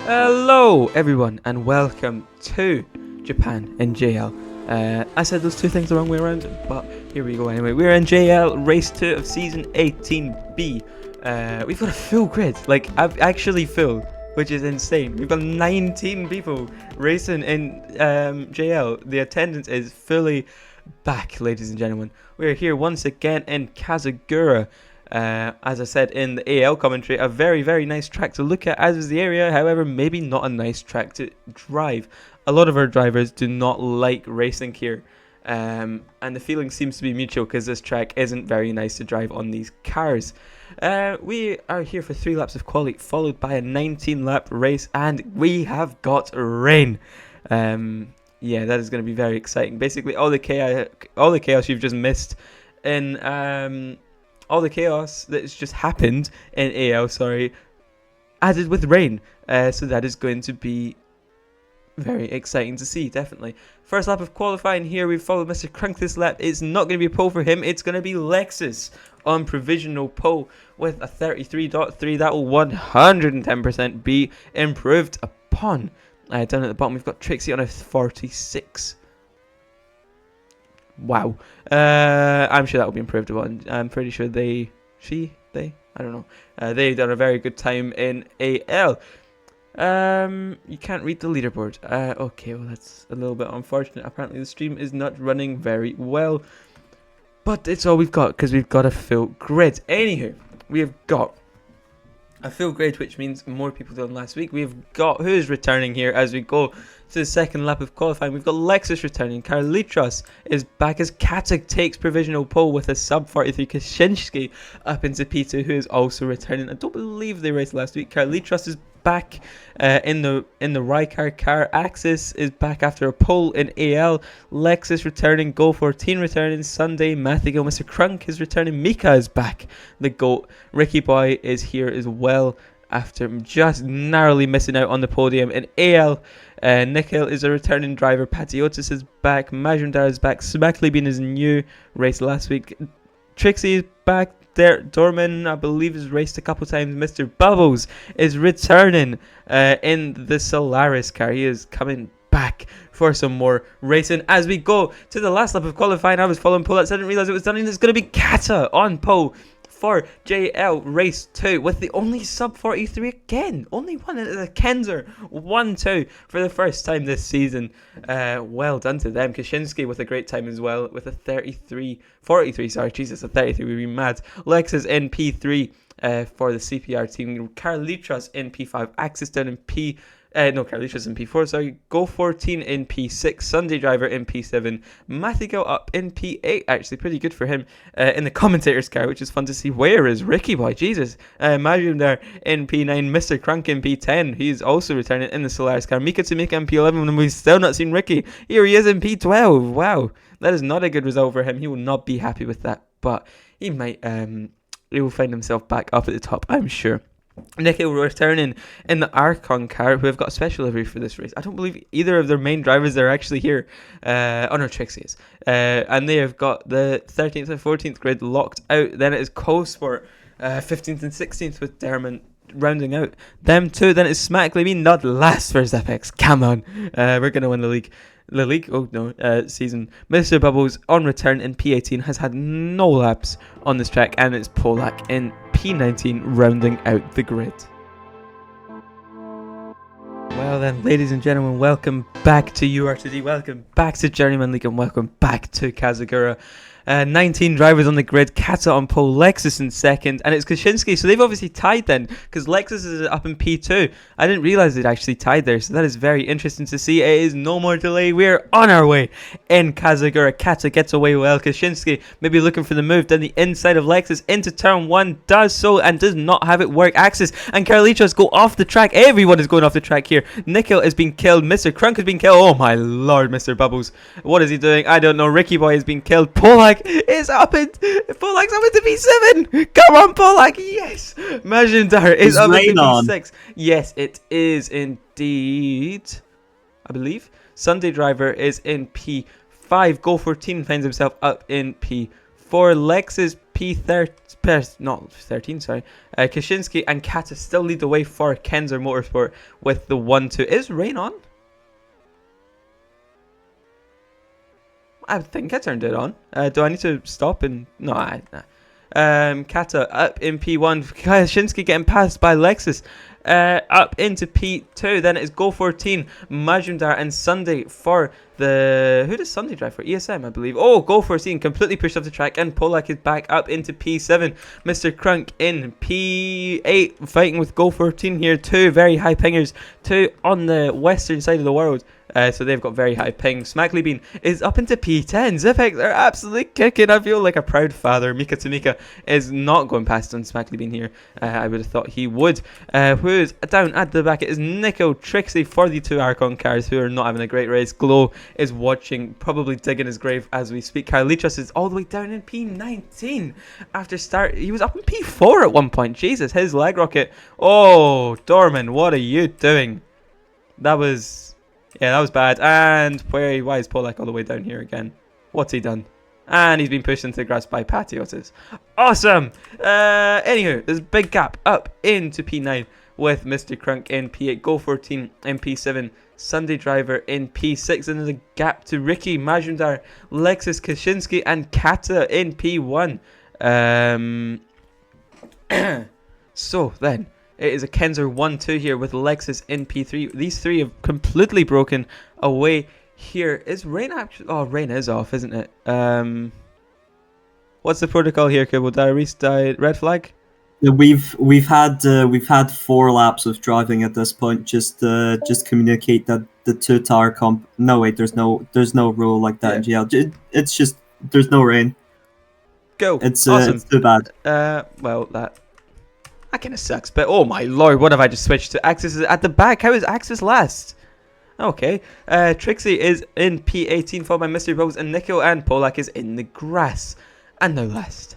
Hello everyone and welcome to Japan in JL. I said those two things the wrong way around, but here we go anyway. We're in JL Race 2 of Season 18B. We've got a full grid, like actually full, which is insane. We've got 19 people racing in JL. The attendance is fully back, ladies and gentlemen. We're here once again in Kazagura. As I said in the AL commentary, a very, very nice track to look at, as is the area. However, maybe not a nice track to drive. A lot of our drivers do not like racing here. And the feeling seems to be mutual because this track isn't very nice to drive on these cars. We are here for 3 laps of quali, followed by a 19-lap race, and we have got rain. Yeah, that is going to be very exciting. Basically, all the chaos you've just missed in all the chaos that's just happened in AL, added with rain. So that is going to be very exciting to see, definitely. First lap of qualifying here, we've followed Mr. Crunk this lap. It's not going to be a pole for him. It's going to be Lexus on provisional pole with a 33.3. That will 110% be improved upon. Down at the bottom, we've got Trixie on a 46. Wow. I'm sure that will be improved upon. I'm pretty sure they, I don't know. They've done a very good time in AL. You can't read the leaderboard. Okay, well that's a little bit unfortunate. Apparently the stream is not running very well. But it's all we've got because we've got a full grid. Anywho, we have got a full grid, which means more people than last week. We've got who's returning here as we go to the second lap of qualifying. We've got Lexus returning. Carlitos is back as Katuk takes provisional pole with a sub 43. Kaczynski up into P2, who is also returning. I don't believe they raced last week. Carlitos is back in the Rycar car. Axis is back after a pole in AL. Lexus returning. Go 14 returning. Sunday. Mathigo. Mr. Crunk is returning. Mika is back. The GOAT. Ricky Boy is here as well after just narrowly missing out on the podium in AL. Nikhil is a returning driver. Patiotis is back. Majumdar is back. Smackley Bean is new. Raced last week. Trixie is back. Dorman, I believe, has raced a couple times. Mr. Bubbles is returning in the Solaris car. He is coming back for some more racing as we go to the last lap of qualifying. I was following pole. I didn't realize it was done, and it's going to be Kata on pole for JL Race 2 with the only sub 43 again. Only one in the Kenzer 1-2 for the first time this season. Well done to them. Kaczynski with a great time as well with a 43, sorry, Jesus, a 33 would be mad. Lexus in P3 for the CPR team. Carlitos in P5. Axis down in Carlitos in P4, sorry. Go 14 in P6. Sunday Driver in P7. Mathigo up in P8. Actually, pretty good for him in the commentator's car, which is fun to see. Where is Ricky Boy? Jesus. Majum there in P9. Mr. Crunk in P10. He's also returning in the Solaris car. Mika Tamika in P11, and we've still not seen Ricky. Here he is in P12. Wow. That is not a good result for him. He will not be happy with that, but he might, he will find himself back up at the top, I'm sure. Nikhil returning in the Archon car, who have got a special livery for this race. I don't believe either of their main drivers are actually here. Oh no, Trixie is. And they have got the 13th and 14th grid locked out. Then it is Co-Sport, 15th and 16th with Derman rounding out them two. Then it's Smackley Me, not last for Zepex. Come on. We're going to win the league. Season. Mr. Bubbles on return in P18 has had no laps on this track, and it's Polak in P19 rounding out the grid. Well then, ladies and gentlemen, welcome back to UR2D, welcome back to Journeyman League, and welcome back to Kazagura. 19 drivers on the grid. Kata on pole, Lexus in second, and it's Kaczynski. So they've obviously tied then, because Lexus is up in P2. I didn't realize they'd actually tied there, so that is very interesting to see. It is no more delay. We're on our way in Kazagura. Kata gets away well. Kaczynski maybe looking for the move down the inside of Lexus into turn 1, does so and does not have it work. Axis and Carlitos go off the track. Everyone is going off the track here. Nikhil is being killed. Mr. Crunk has been killed. Oh my lord, Mr. Bubbles. What is he doing? I don't know. Ricky Boy is being killed. Polak is up in Polak's up into P7. Come on, Polak. Yes. Majindar is up into P6. Yes, it is indeed. I believe Sunday Driver is in P5. Go 14 finds himself up in P4. Lexus not 13, sorry. Kaczynski and Kata still lead the way for Kenzer Motorsport with the 1-2. Is rain on? I think I turned it on. Do I need to stop and... No, Kata up in P1. Kaczynski getting passed by Lexus. Up into P2. Then it's Go 14, Majumdar and Sunday for the... Who does Sunday drive for? ESM, I believe. Oh, Go 14 completely pushed off the track, and Polak is back up into P7. Mr. Crunk in P8 fighting with Go 14 here. Two very high pingers. Two on the western side of the world. So they've got very high ping. Smackley Bean is up into P10. Zipex are absolutely kicking. I feel like a proud father. Mika Tamika is not going past on Smackley Bean here. I would have thought he would. Who is down at the back? It is Nico Trixie for the two Archon cars who are not having a great race. Glow is watching, probably digging his grave as we speak. Carlitos is all the way down in P19 after start. He was up in P4 at one point. Jesus, his leg rocket. Oh, Dorman, what are you doing? That was... Yeah, that was bad. And why is Polak all the way down here again? What's he done? And he's been pushed into the grass by Patiotis. Awesome! Anywho, there's a big gap up into P9 with Mr. Crunk in P8, Go 14 in P7, Sunday Driver in P6, and there's a gap to Ricky, Majumdar, Lexus, Kaczynski, and Kata in P1. So then... It is a Kenzer 1-2 here with Lexus in P3. These three have completely broken away here. Is rain actually... Oh, rain is off, isn't it? What's the protocol here, Kubo? Diaries died. Red flag? We've had 4 laps of driving at this point. Just communicate that the 2 tire comp... No, wait, there's no rule like that in GL. It's just... There's no rain. Go. It's awesome. It's too bad. Well, that kind of sucks, but oh my lord, what have I just switched to? Axis is at the back. How is Axis last? Okay. Trixie is in P18, followed by Mystery Rose and Nico, and Polak is in the grass. And no last.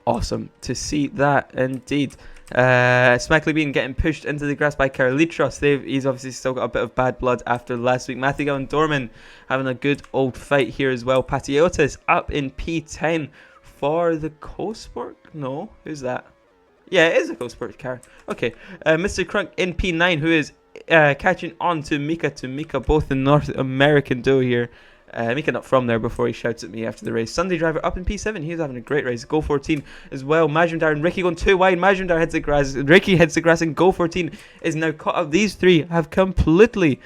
Awesome to see that indeed. Smackley Bean getting pushed into the grass by Carlitos. He's obviously still got a bit of bad blood after last week. Mathigo and Dorman having a good old fight here as well. Patiotis up in P10 for the Co-Sport? No, who's that? Yeah, it is a co-sport car. Okay. Mr. Crunk in P9, who is catching on to Mika, both the North American duo here. Mika not from there before he shouts at me after the race. Sunday Driver up in P7. He's having a great race. Go 14 as well. Majumdar and Ricky going too wide. Majumdar hits the grass. Ricky hits the grass, and Go 14 is now caught up. These three have completely...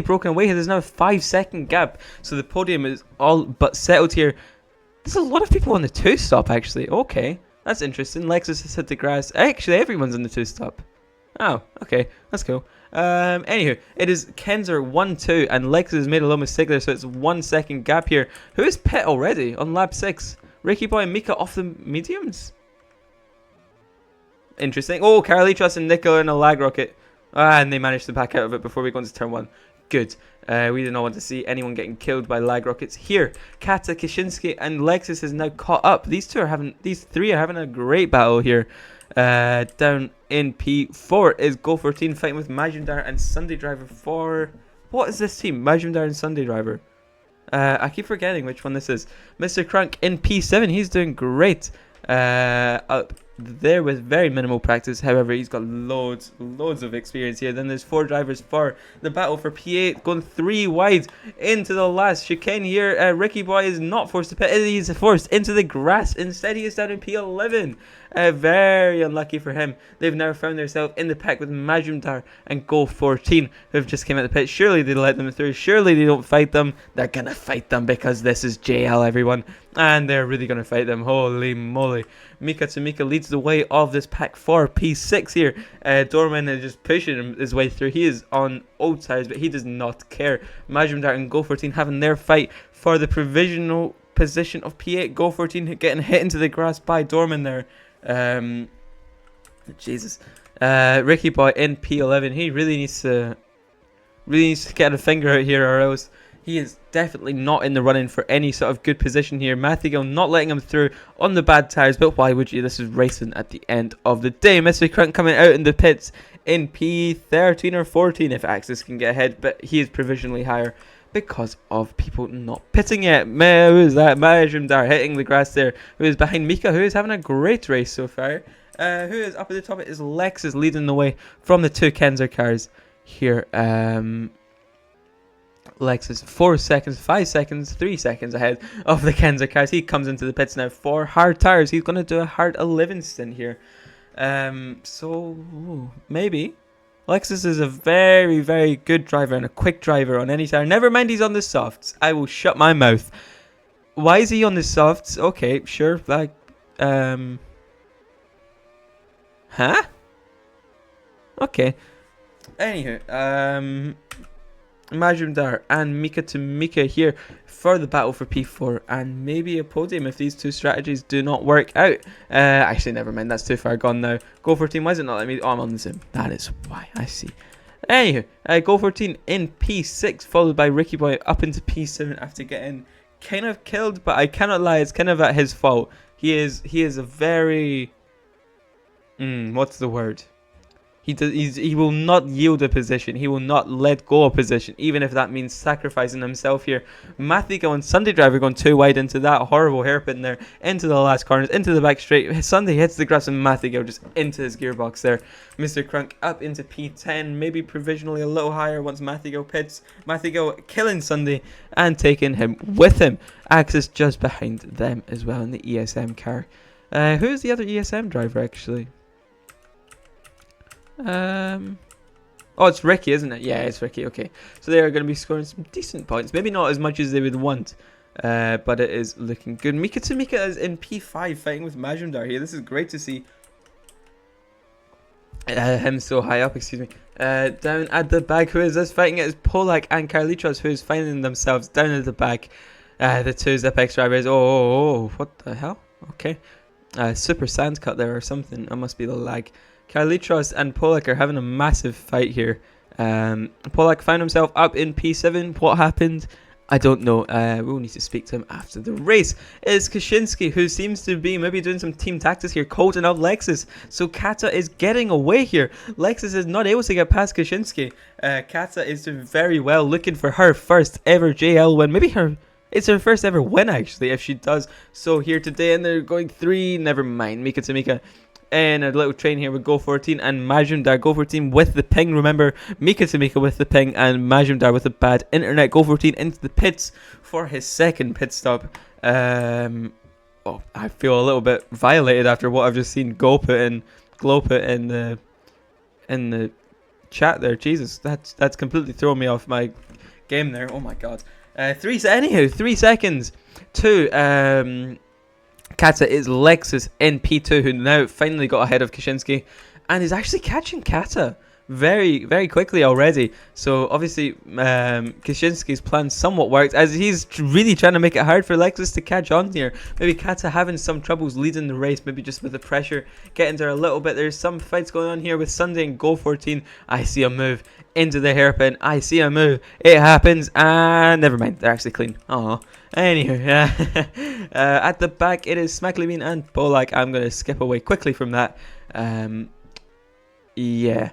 broken away. There's now a 5-second gap. So the podium is all but settled here. There's a lot of people on the 2-stop, actually. Okay, that's interesting. Lexus has hit the grass. Actually, everyone's on the 2-stop. Oh, okay, that's cool. Anywho, it is Kenzer 1-2, and Lexus has made a little mistake there, so it's 1 second gap here. Who is pit already on lap 6? Ricky Boy and Mika off the mediums? Interesting. Oh, Carlitos and Nico in a lag rocket. And they managed to back out of it before we go into turn 1. Good. We did not want to see anyone getting killed by lag rockets here. Kata, Kaczynski, and Lexus is now caught up. These three are having a great battle here. Down in P4 is Go 14 fighting with Majumdar and Sunday Driver for... What is this team? Majumdar and Sunday Driver. I keep forgetting which one this is. Mr. Crunk in P7. He's doing great. Up there with very minimal practice. However, he's got loads of experience here. Then there's 4 drivers for the battle for P8, going 3 wide into the last chicane here. Ricky Boy is not forced to pit. He's forced into the grass. Instead, he is down in P11. Very unlucky for him. They've now found themselves in the pack with Majumdar and Go 14, who have just came out of the pit. Surely they let them through. Surely they don't fight them. They're gonna fight them because this is JL, everyone, and they're really gonna fight them. Holy moly! Mika Tamika leads the way of this pack for P6 here. Dorman is just pushing his way through. He is on old tires, but he does not care. Majumdar and Go 14 having their fight for the provisional position of P8. Go 14 getting hit into the grass by Dorman there. Jesus. Ricky Boy in P11. He really needs to get a finger out here, or else he is definitely not in the running for any sort of good position here. Mathigo not letting him through on the bad tires, but why would you? This is racing at the end of the day. Mr. Crunk coming out in the pits in P13 or 14 if Axis can get ahead, but he is provisionally higher because of people not pitting it. Who is that? Majumdar hitting the grass there. Who is behind Mika, who is having a great race so far. Who is up at the top? It is Lexus leading the way from the two Kenzer cars here. Lexus 4 seconds, 5 seconds, 3 seconds ahead of the Kenzer cars. He comes into the pits now for hard tires. He's going to do a hard 11 stint here. Maybe. Lexus is a very, very good driver and a quick driver on any tire. Never mind he's on the softs. I will shut my mouth. Why is he on the softs? Okay, sure. Like, huh? Okay. Anywho, Majumdar and Mika to Mika here for the battle for P4 and maybe a podium if these two strategies do not work out. Actually, never mind. That's too far gone now. Go 14. Why is it not letting me? Oh, I'm on the sim. That is why. I see. Anywho, Go 14 in P6 followed by Ricky Boy up into P7 after getting kind of killed, but I cannot lie. It's kind of at his fault. He is a very... what's the word? He will not yield a position. He will not let go of position, even if that means sacrificing himself here. Mathigo and Sunday Driver going too wide into that horrible hairpin there, into the last corners, into the back straight. Sunday hits the grass and Mathigo just into his gearbox there. Mr. Crunk up into P10, maybe provisionally a little higher once Mathigo pits. Mathigo killing Sunday and taking him with him. Axis just behind them as well in the ESM car. Who's the other ESM driver actually? Oh, it's Ricky, isn't it? Yeah, it's Ricky. Okay, so they are going to be scoring some decent points. Maybe not as much as they would want, but it is looking good. Mika to Mika is in P5 fighting with Majumdar here. This is great to see. Him so high up, excuse me. Down at the back, who is this fighting? It is Polak and Carlitos, who is finding themselves down at the back. The two Zipex drivers. Oh, what the hell? Okay. Super sand cut there or something. That must be the lag. Carlitos and Polak are having a massive fight here. Polak found himself up in P7. What happened? I don't know. We'll need to speak to him after the race. It's Kaczynski, who seems to be maybe doing some team tactics here, holding up Lexus. So Kata is getting away here. Lexus is not able to get past Kaczynski. Kata is doing very well, looking for her first ever JL win. Maybe it's her first ever win, actually, if she does so here today. And they're going 3. Never mind. Mika to Mika. And a little train here with Go 14 and Majumdar. Go 14 with the ping. Remember, Mika to Mika with the ping and Majumdar with the bad internet. Go 14 into the pits for his second pit stop. I feel a little bit violated after what I've just seen Glow put in the chat there. Jesus, that's completely thrown me off my game there. Oh my god. 3 seconds to Kata is Lexus in P2, who now finally got ahead of Kaczynski and is actually catching Kata very, very quickly already. So obviously Kaczynski's plan somewhat worked, as he's really trying to make it hard for Lexus to catch on here. Maybe Kata having some troubles leading the race, maybe just with the pressure getting there a little bit. There's some fights going on here with Sunday and Go 14. I see a move into the hairpin. I see a move. It happens, and never mind. They're actually clean. Oh. Anywho, at the back it is Smacklebean and Polak. I'm going to skip away quickly from that. Yeah.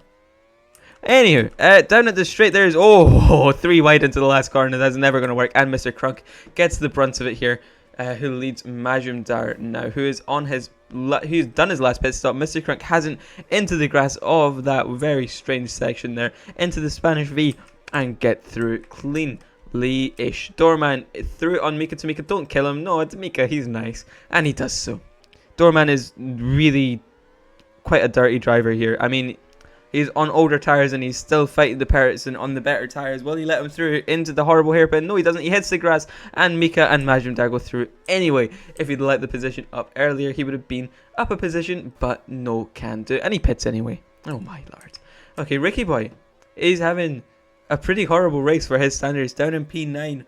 Anywho, down at the straight there's 3 wide into the last corner. That's never going to work. And Mr. Crunk gets the brunt of it here. Who leads Majumdar now, who's done his last pit stop. Mr. Crunk hasn't into the grass of that very strange section there, into the Spanish V, and get through cleanly-ish. Doorman threw it on Mika to Mika. Don't kill him. No, it's Mika. He's nice, and he does so. Doorman is really quite a dirty driver here. I mean, he's on older tires and he's still fighting the Pirates and on the better tires. Will he let him through into the horrible hairpin? No, he doesn't. He hits the grass and Mika and Majumdar go through anyway. If he'd let the position up earlier, he would have been up a position, but no can do. And he pits anyway. Oh my lord. Okay, Ricky Boy is having a pretty horrible race for his standards. Down in P9.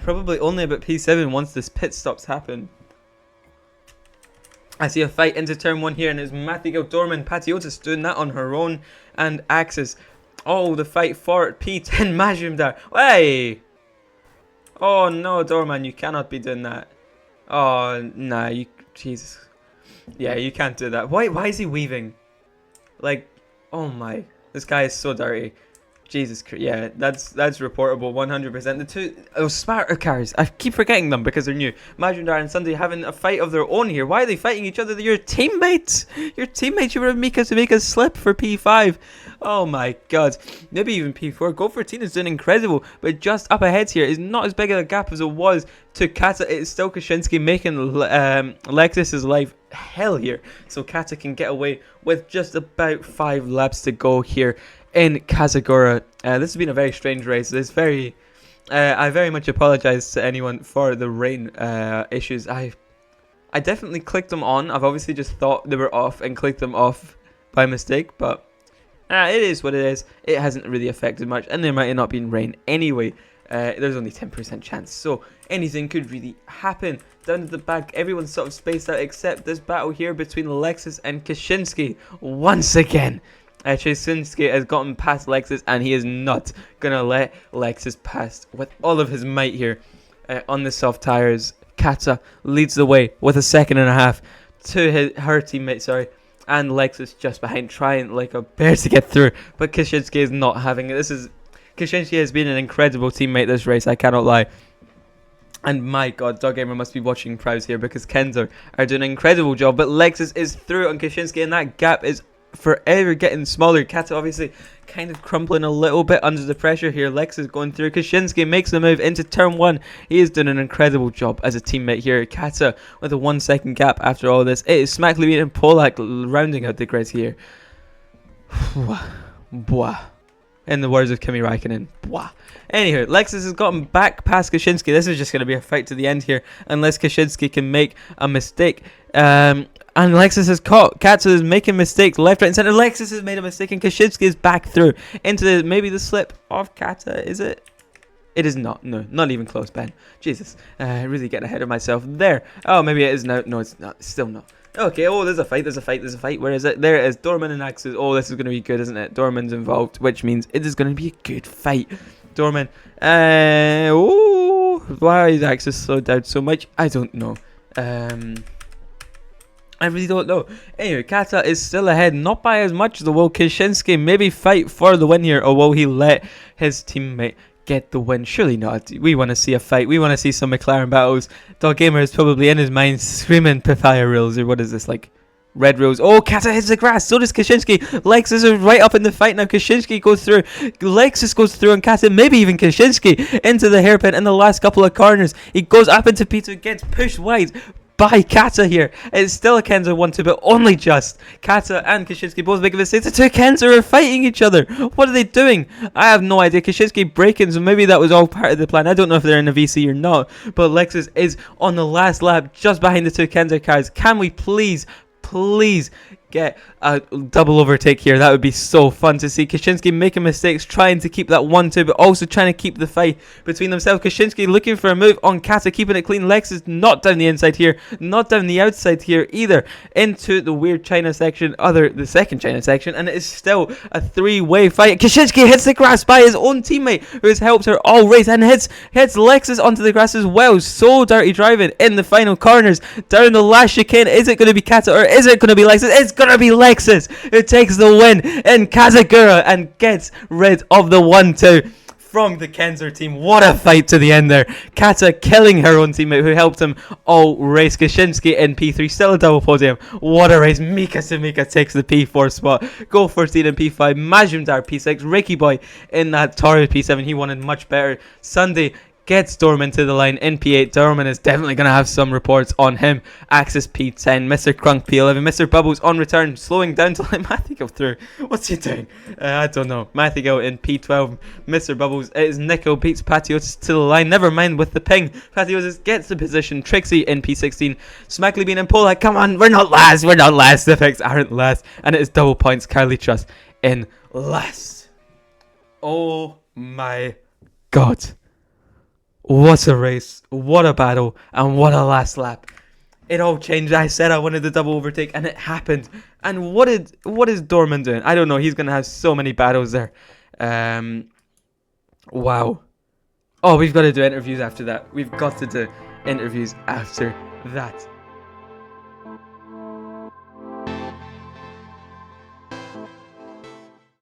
Probably only about P7 once this pit stops happen. I see a fight into turn 1 here, and it's Mathigo, Dorman, Patiotis doing that on her own, and Axis. Oh, the fight for P10, Majumdar. Hey! Oh no, Dorman, you cannot be doing that. Oh, nah, Jesus. Yeah, you can't do that. Why is he weaving? Like, oh my, this guy is so dirty. Jesus Christ, yeah, that's reportable 100%. The two smarter cars, I keep forgetting them because they're new. Majundar and Sunday having a fight of their own here. Why are they fighting each other? They're your teammates. Your teammates. You were Mika to make a slip for P5. Oh my god. Maybe even P4. Go14 is doing incredible, but just up ahead here is not as big of a gap as it was to Kata. It's still Kashinsky making Lexus's life hell here, so Kata can get away with just about 5 laps to go here in Kazagora. This has been a very strange race. I very much apologize to anyone for the rain issues. I definitely clicked them on. I've obviously just thought they were off and clicked them off by mistake, but it is what it is. It hasn't really affected much, and there might have not been rain anyway. There's only 10% chance, so anything could really happen. Down to the back, everyone's sort of spaced out except this battle here between Lexus and Kashinsky once again. Kashinsky has gotten past Lexus, and he is not going to let Lexus pass with all of his might here on the soft tires. Kata leads the way with a 2.5 seconds to her teammate, and Lexus just behind, trying like a bear to get through, but Kashinsky is not having it. Kashinsky has been an incredible teammate this race, I cannot lie. And my god, Dog Gamer must be watching Prows here because Kenzer are doing an incredible job, but Lexus is through on Kashinsky, and that gap is forever getting smaller. Kata obviously kind of crumbling a little bit under the pressure here. Lexus going through. Kashinsky makes the move into turn 1. He is doing an incredible job as a teammate here. Kata with a 1 second gap after all this. It is Smackly and Polak rounding out the grid here. Bwah. In the words of Kimi Raikkonen. Bwah. Anywho, Lexus has gotten back past Kashinsky. This is just going to be a fight to the end here, unless Kashinsky can make a mistake. And Lexus has caught. Kata is making mistakes left, right, and center. Lexus has made a mistake, and Kashinsky is back through into maybe the slip of Kata. Is it? It is not. No, not even close, Ben. Jesus. Really getting ahead of myself there. Oh, maybe it is now. No, it's not. It's still not. Okay, oh, there's a fight. Where is it? There it is. Dorman and Axis. Oh, this is going to be good, isn't it? Dorman's involved, which means it is going to be a good fight. Dorman. Oh, why is Axis slowed down so much? I don't know. I really don't know. Anyway, Kata is still ahead, not by as much though. Will Kashinsky maybe fight for the win here, or will he let his teammate get the win? Surely not. We want to see a fight. We want to see some McLaren battles. Dog Gamer is probably in his mind screaming papaya rules, or what is this, like red rose? Oh, Kata hits the grass. So does Kashinsky. Lexus is right up in the fight now. Kashinsky goes through. Lexus goes through on Kata. Maybe even Kashinsky into the hairpin in the last couple of corners. He goes up into P2, gets pushed wide by Kata here. It's still a Kenzo 1-2, but only just. Kata and Kashinsky both make mistakes. The two Kenzo are fighting each other. What are they doing? I have no idea. Kashinsky breaking, so maybe that was all part of the plan. I don't know if they're in a VC or not, but Lexus is on the last lap just behind the two Kenzo cars. Can we please get a double overtake here? That would be so fun to see. Kashinsky making mistakes, trying to keep that 1-2, but also trying to keep the fight between themselves. Kashinsky looking for a move on Kata, keeping it clean. Lexus not down the inside here, not down the outside here either, into the weird China section, the second China section, and it is still a 3-way fight. Kashinsky hits the grass by his own teammate, who has helped her all race, and hits Lexus onto the grass as well. So dirty driving in the final corners. Down the last chicane, is it going to be Kata or is it going to be Lexus? It's going to be Lexus who takes the win in Kazagura and gets rid of the 1-2 from the Kenzer team. What a fight to the end there. Kata killing her own teammate who helped him all race. Kashinsky in P3, still a double podium. What a race. Mika Sumika takes the P4 spot. Go14 in P5. Majumdar P6. Ricky Boy in that Torrid P7. He wanted much better. Sunday gets Dorman to the line in P8. Dorman is definitely going to have some reports on him. Axis P10. Mr. Crunk P11. Mr. Bubbles on return, slowing down to let Matthew go through. What's he doing? I don't know. Matthew go in P12. Mr. Bubbles. It is Nico beats Patiotis to the line. Never mind with the ping. Patiotis gets the position. Trixie in P16. Smackly being in Polak. Come on, we're not last. The picks aren't last. And it is double points. Carly Trust in last. Oh my god. What a race, what a battle, and what a last lap. It all changed. I said I wanted the double overtake, and it happened. And what is Dorman doing? I don't know. He's going to have so many battles there. Wow. Oh, we've got to do interviews after that. We've got to do interviews after that.